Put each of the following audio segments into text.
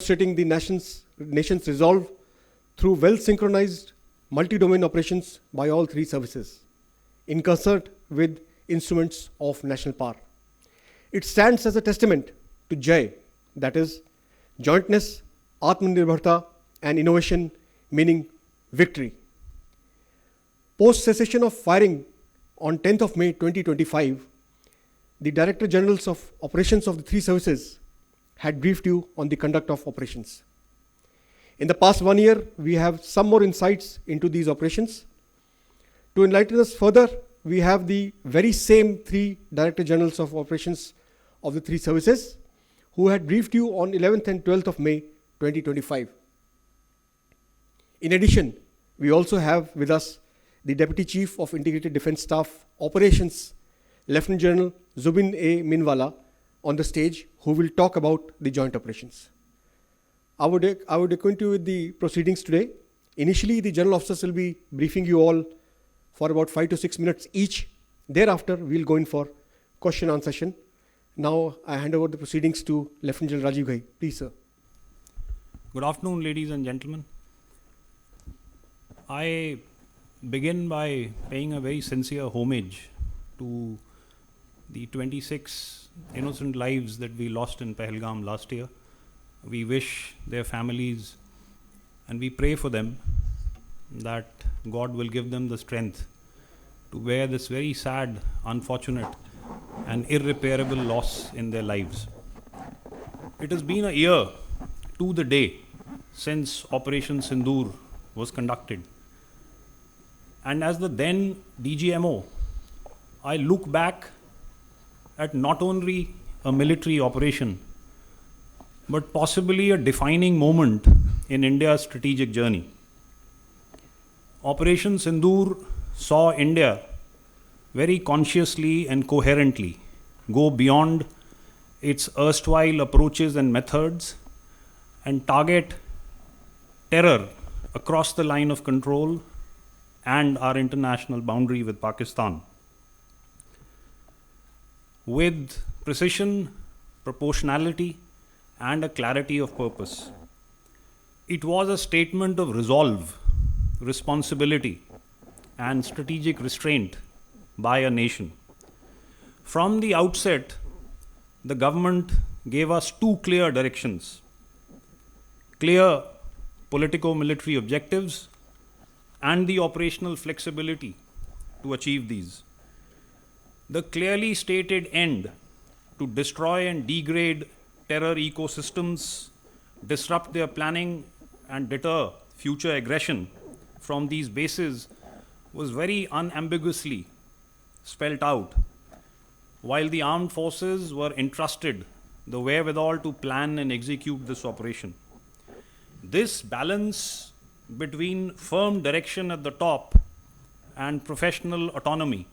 demonstrating the nation's resolve through well-synchronized multi-domain operations by all three services, in concert with instruments of national power. It stands as a testament to Jai, that is, jointness, Atmanirbharta, and innovation, meaning victory. Post cessation of firing on 10th of May 2025, the Director Generals of Operations of the three services had briefed you on the conduct of operations. In the past 1 year, we have some more insights into these operations. To enlighten us further, we have the very same three Director Generals of Operations of the three services who had briefed you on 11th and 12th of May 2025. In addition, we also have with us the Deputy Chief of Integrated Defence Staff Operations, Lieutenant General Zubin A. Minwala, on the stage, who will talk about the joint operations. I would acquaint you with the proceedings today. Initially, the general officers will be briefing you all for about 5 to 6 minutes each. Thereafter, we'll go in for question answer session. Now, I hand over the proceedings to Lieutenant General Rajiv Ghai. Please, sir. Good afternoon, ladies and gentlemen. I begin by paying a very sincere homage to the 26 innocent lives that we lost in Pahalgam last year. We wish their families and we pray for them that God will give them the strength to bear this very sad, unfortunate and irreparable loss in their lives. It has been a year to the day since Operation Synindhur was conducted. And as the then DGMO, I look back at not only a military operation, but possibly a defining moment in India's strategic journey. Operation Synindhur saw India very consciously and coherently go beyond its erstwhile approaches and methods and target terror across the line of control and our international boundary with Pakistan. With precision, proportionality, and a clarity of purpose. It was a statement of resolve, responsibility, and strategic restraint by a nation. From the outset, the government gave us two clear directions: clear politico-military objectives and the operational flexibility to achieve these. The clearly stated end to destroy and degrade terror ecosystems, disrupt their planning, and deter future aggression from these bases was very unambiguously spelled out, while the armed forces were entrusted the wherewithal to plan and execute this operation. This balance between firm direction at the top and professional autonomy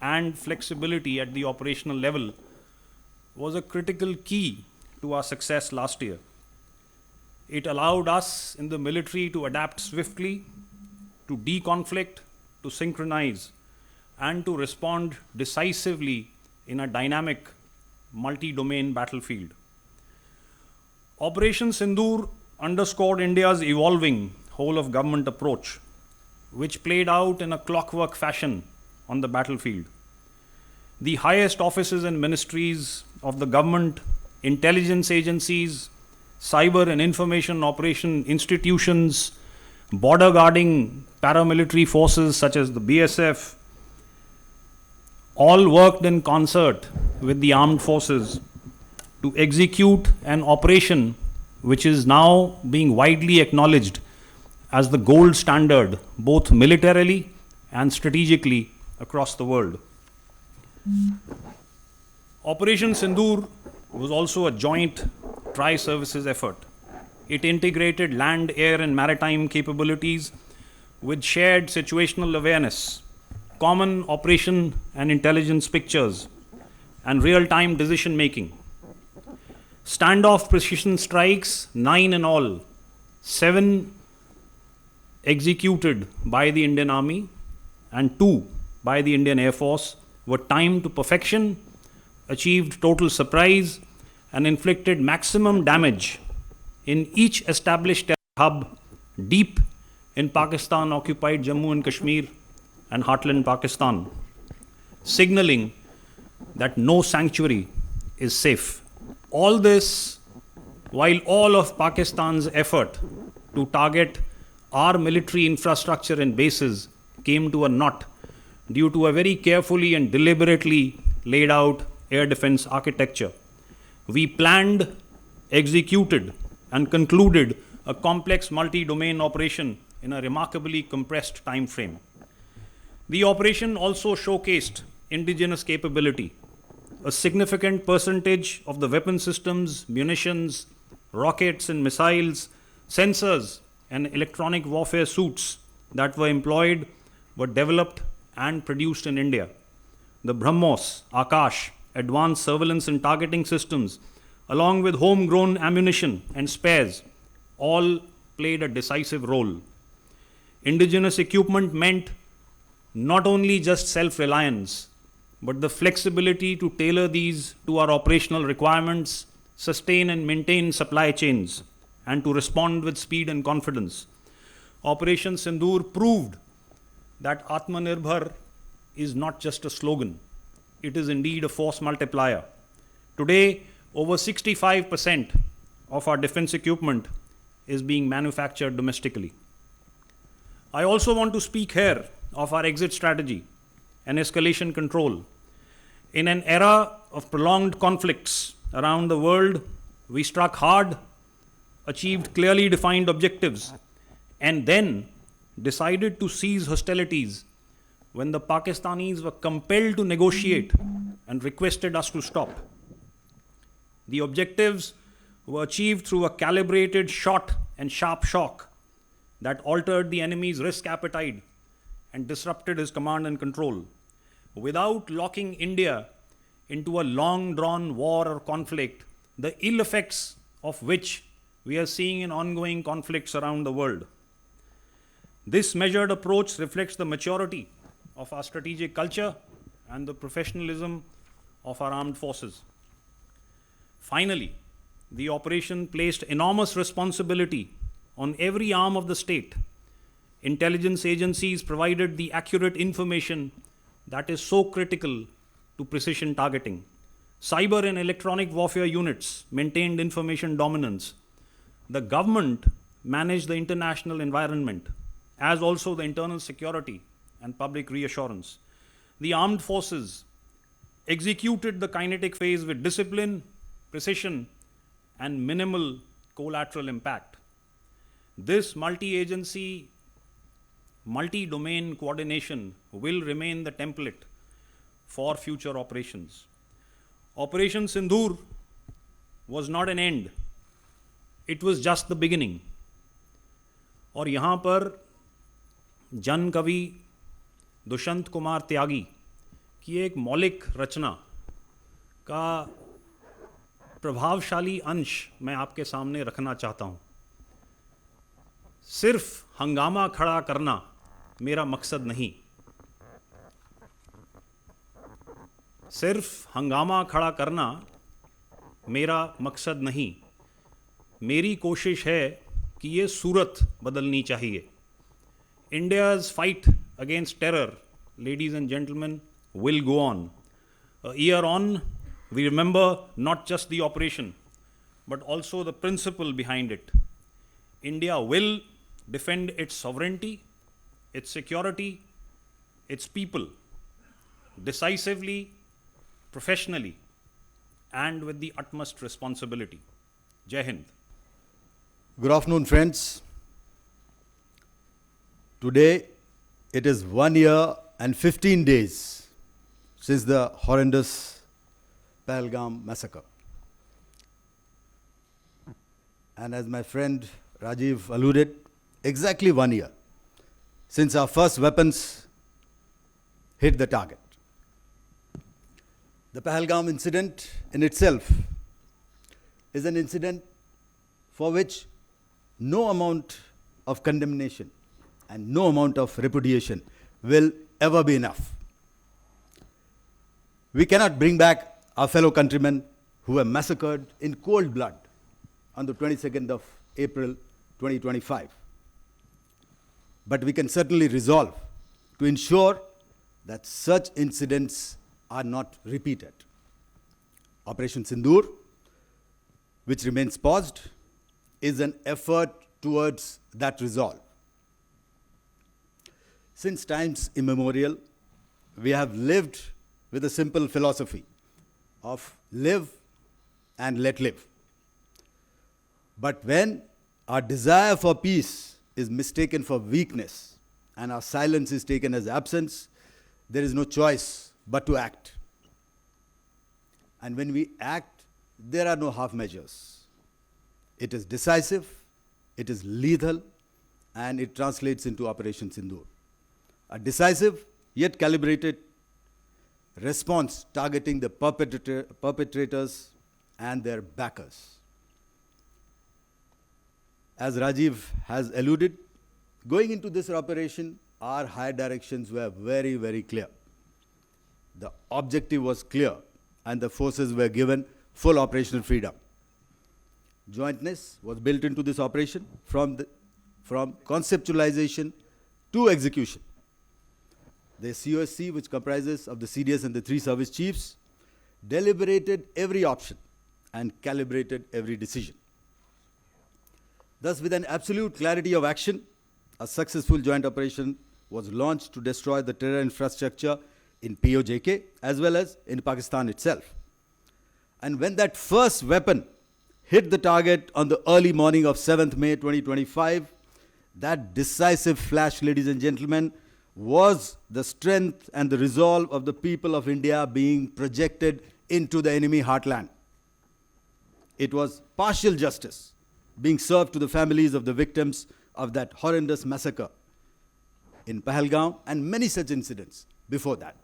and flexibility at the operational level was a critical key to our success last year. It allowed us in the military to adapt swiftly, to deconflict, to synchronize, and to respond decisively in a dynamic, multi-domain battlefield. Operation Synindhur underscored India's evolving whole-of-government approach, which played out in a clockwork fashion on the battlefield. The highest offices and ministries of the government, intelligence agencies, cyber and information operation institutions, border guarding paramilitary forces such as the BSF, all worked in concert with the armed forces to execute an operation which is now being widely acknowledged as the gold standard, both militarily and strategically across the world. Operation Synindhur was also a joint tri-services effort. It integrated land, air, and maritime capabilities with shared situational awareness, common operation and intelligence pictures, and real-time decision-making. Standoff precision strikes, 9 in all, 7 executed by the Indian Army and 2 by the Indian Air Force, were timed to perfection, achieved total surprise, and inflicted maximum damage in each established terror hub deep in Pakistan occupied Jammu and Kashmir and heartland Pakistan, signaling that no sanctuary is safe. All this while all of Pakistan's effort to target our military infrastructure and bases came to a knot due to a very carefully and deliberately laid out air defense architecture. We planned, executed, and concluded a complex multi-domain operation in a remarkably compressed time frame. The operation also showcased indigenous capability. A significant percentage of the weapon systems, munitions, rockets and missiles, sensors, and electronic warfare suits that were employed were developed and produced in India. The BrahMos, Akash, advanced surveillance and targeting systems, along with homegrown ammunition and spares, all played a decisive role. Indigenous equipment meant not only just self-reliance, but the flexibility to tailor these to our operational requirements, sustain and maintain supply chains, and to respond with speed and confidence. Operation Synindhur proved that Atmanirbhar is not just a slogan, it is indeed a force multiplier. Today, over 65% of our defense equipment is being manufactured domestically. I also want to speak here of our exit strategy and escalation control. In an era of prolonged conflicts around the world, we struck hard, achieved clearly defined objectives, and then decided to cease hostilities when the Pakistanis were compelled to negotiate and requested us to stop. The objectives were achieved through a calibrated shot and sharp shock that altered the enemy's risk appetite and disrupted his command and control. Without locking India into a long-drawn war or conflict, the ill effects of which we are seeing in ongoing conflicts around the world. This measured approach reflects the maturity of our strategic culture and the professionalism of our armed forces. Finally, the operation placed enormous responsibility on every arm of the state. Intelligence agencies provided the accurate information that is so critical to precision targeting. Cyber and electronic warfare units maintained information dominance. The government managed the international environment, as also the internal security and public reassurance. The armed forces executed the kinetic phase with discipline, precision, and minimal collateral impact. This multi-agency, multi-domain coordination will remain the template for future operations. Operation Synindhur was not an end. It was just the beginning. और यहाँ पर जन कवि दुष्यंत कुमार त्यागी की एक मौलिक रचना का प्रभावशाली अंश मैं आपके सामने रखना चाहता हूँ. सिर्फ हंगामा खड़ा करना मेरा मकसद नहीं. सिर्फ हंगामा खड़ा करना मेरा मकसद नहीं. मेरी कोशिश है कि ये सूरत बदलनी चाहिए. India's fight against terror, ladies and gentlemen, will go on. A year on, we remember not just the operation, but also the principle behind it. India will defend its sovereignty, its security, its people, decisively, professionally, and with the utmost responsibility. Jai Hind. Good afternoon, friends. Today, it is 1 year and 15 days since the horrendous Pahalgam massacre. And as my friend Rajiv alluded, exactly 1 year since our first weapons hit the target. The Pahalgam incident in itself is an incident for which no amount of condemnation and no amount of repudiation will ever be enough. We cannot bring back our fellow countrymen who were massacred in cold blood on the 22nd of April 2025. But we can certainly resolve to ensure that such incidents are not repeated. Operation Synindhur, which remains paused, is an effort towards that resolve. Since times immemorial, we have lived with a simple philosophy of live and let live. But when our desire for peace is mistaken for weakness and our silence is taken as absence, there is no choice but to act. And when we act, there are no half measures. It is decisive, it is lethal, and it translates into Operation Synindhur. A decisive yet calibrated response targeting the perpetrators and their backers. As Rajiv has alluded, going into this operation, our higher directions were very, very clear. The objective was clear, and the forces were given full operational freedom. Jointness was built into this operation from conceptualization to execution. The COSC, which comprises of the CDS and the 3 service chiefs, deliberated every option and calibrated every decision. Thus, with an absolute clarity of action, a successful joint operation was launched to destroy the terror infrastructure in POJK as well as in Pakistan itself. And when that first weapon hit the target on the early morning of 7th May 2025, that decisive flash, ladies and gentlemen, was the strength and the resolve of the people of India being projected into the enemy heartland. It was partial justice being served to the families of the victims of that horrendous massacre in Pahalgaon and many such incidents before that.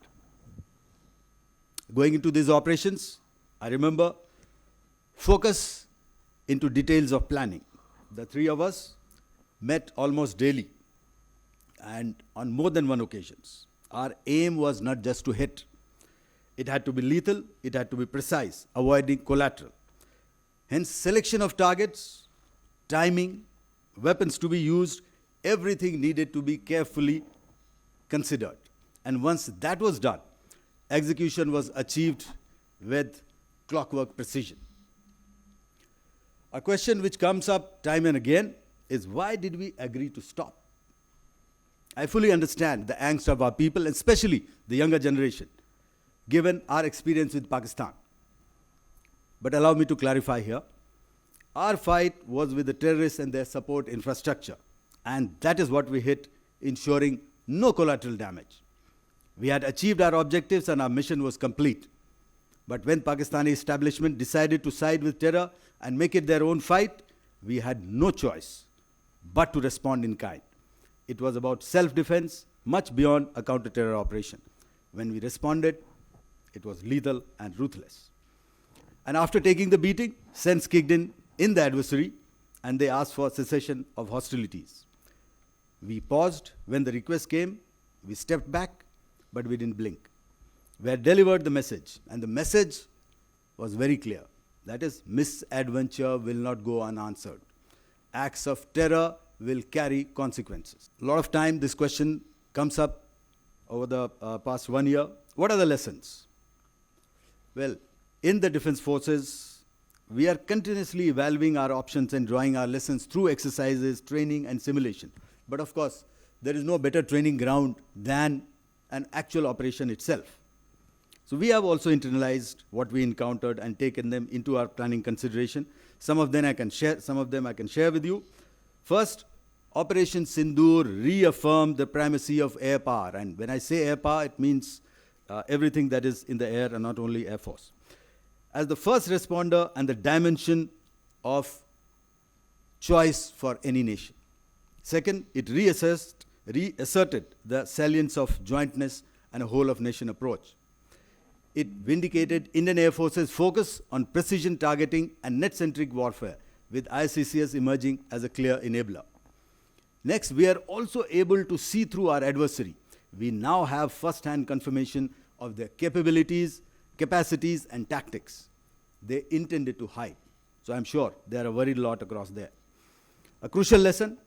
Going into these operations, I remember focus into details of planning. The 3 of us met almost daily and on more than one occasions. Our aim was not just to hit. It had to be lethal, it had to be precise, avoiding collateral. Hence, selection of targets, timing, weapons to be used, everything needed to be carefully considered. And once that was done, execution was achieved with clockwork precision. A question which comes up time and again is, why did we agree to stop? I fully understand the angst of our people, especially the younger generation, given our experience with Pakistan. But allow me to clarify here. Our fight was with the terrorists and their support infrastructure, and that is what we hit, ensuring no collateral damage. We had achieved our objectives and our mission was complete. But when Pakistani establishment decided to side with terror and make it their own fight, we had no choice but to respond in kind. It was about self-defense, much beyond a counter-terror operation. When we responded, it was lethal and ruthless. And after taking the beating, sense kicked in the adversary, and they asked for cessation of hostilities. We paused when the request came, we stepped back, but we didn't blink. We had delivered the message, and the message was very clear. That is, misadventure will not go unanswered. Acts of terror will carry consequences. A lot of time this question comes up over the past 1 year. What are the lessons? Well, in the defense forces, we are continuously evaluating our options and drawing our lessons through exercises, training, and simulation. But of course, there is no better training ground than an actual operation itself. So we have also internalized what we encountered and taken them into our planning consideration. Some of them I can share with you. First, Operation Synindhur reaffirmed the primacy of air power. And when I say air power, it means everything that is in the air and not only Air Force. As the first responder and the dimension of choice for any nation. Second, it reasserted the salience of jointness and a whole-of-nation approach. It vindicated Indian Air Force's focus on precision targeting and net-centric warfare, with ICCS emerging as a clear enabler. Next, we are also able to see through our adversary. We now have first-hand confirmation of their capabilities, capacities, and tactics. they intended to hide. So I'm sure there are a worried lot across there. A crucial lesson: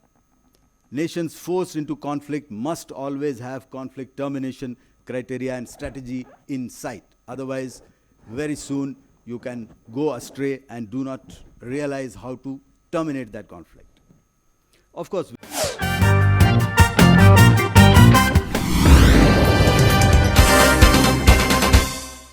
nations forced into conflict must always have conflict termination criteria and strategy in sight. Otherwise, very soon you can go astray and do not realize how to terminate that conflict. Of course,